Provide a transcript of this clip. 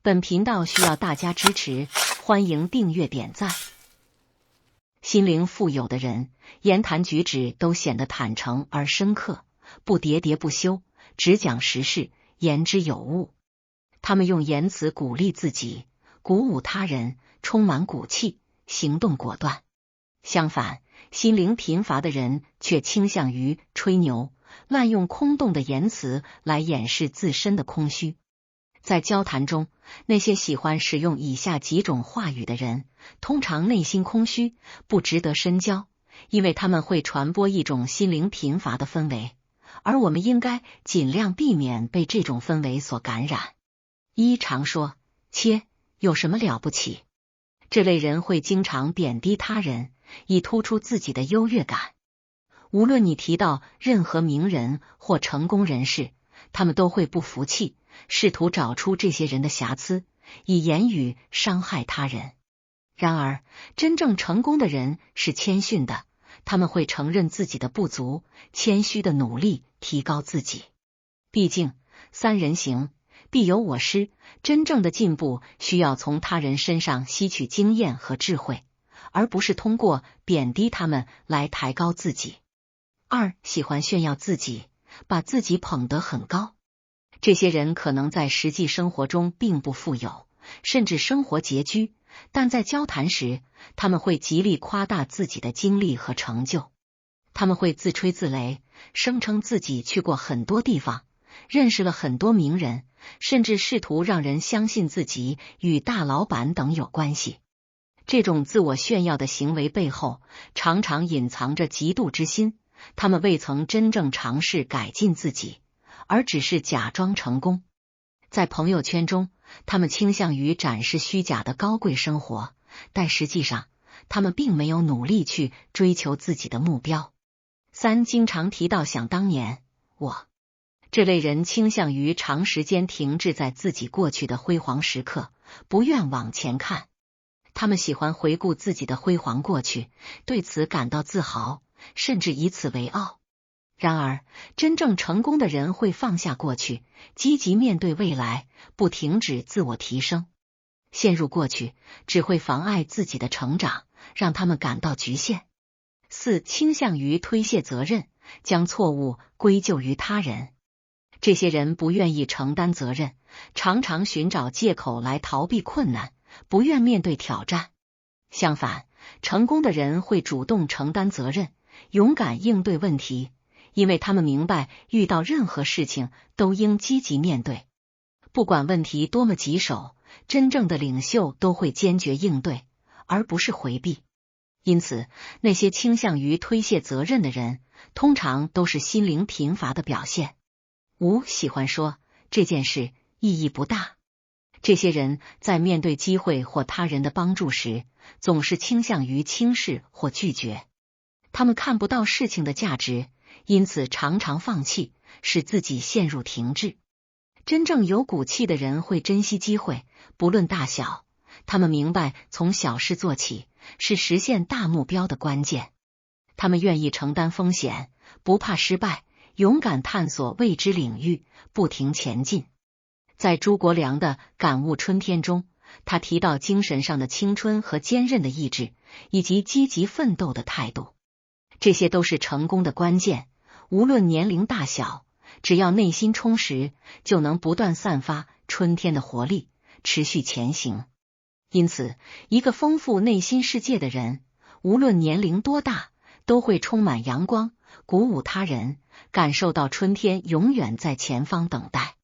本频道需要大家支持，欢迎订阅点赞。心灵富有的人，言谈举止都显得坦诚而深刻，不喋喋不休，只讲实事，言之有物。他们用言辞鼓励自己，鼓舞他人，充满骨气，行动果断。相反，心灵贫乏的人却倾向于吹牛，滥用空洞的言辞来掩饰自身的空虚。在交谈中，那些喜欢使用以下几种话语的人，通常内心空虚，不值得深交，因为他们会传播一种心灵贫乏的氛围，而我们应该尽量避免被这种氛围所感染。常说切，有什么了不起？这类人会经常贬低他人，以突出自己的优越感。无论你提到任何名人或成功人士，他们都会不服气，试图找出这些人的瑕疵，以言语伤害他人。然而，真正成功的人是谦逊的，他们会承认自己的不足，谦虚的努力提高自己。毕竟，三人行，必有我师，真正的进步需要从他人身上吸取经验和智慧，而不是通过贬低他们来抬高自己。喜欢炫耀自己，把自己捧得很高。这些人可能在实际生活中并不富有，甚至生活拮据，但在交谈时，他们会极力夸大自己的经历和成就。他们会自吹自擂，声称自己去过很多地方，认识了很多名人，甚至试图让人相信自己与大老板等有关系。这种自我炫耀的行为背后，常常隐藏着嫉妒之心，他们未曾真正尝试改进自己，而只是假装成功。在朋友圈中，他们倾向于展示虚假的高贵生活，但实际上，他们并没有努力去追求自己的目标。经常提到想当年，这类人倾向于长时间停滞在自己过去的辉煌时刻，不愿往前看。他们喜欢回顾自己的辉煌过去，对此感到自豪，甚至以此为傲。然而，真正成功的人会放下过去，积极面对未来，不停止自我提升。陷入过去只会妨碍自己的成长，让他们感到局限。倾向于推卸责任，将错误归咎于他人。这些人不愿意承担责任，常常寻找借口来逃避困难，不愿面对挑战。相反，成功的人会主动承担责任，勇敢应对问题，因为他们明白遇到任何事情都应积极面对。不管问题多么棘手，真正的领袖都会坚决应对，而不是回避。因此，那些倾向于推卸责任的人，通常都是心灵贫乏的表现。喜欢说这件事意义不大。这些人在面对机会或他人的帮助时，总是倾向于轻视或拒绝。他们看不到事情的价值，因此常常放弃，使自己陷入停滞。真正有骨气的人会珍惜机会，不论大小。他们明白从小事做起是实现大目标的关键。他们愿意承担风险，不怕失败，勇敢探索未知领域，不停前进。在诸葛亮的《感悟春天》中，他提到精神上的青春和坚韧的意志，以及积极奋斗的态度。这些都是成功的关键，无论年龄大小，只要内心充实，就能不断散发春天的活力，持续前行。因此，一个丰富内心世界的人，无论年龄多大，都会充满阳光，鼓舞他人，感受到春天永远在前方等待。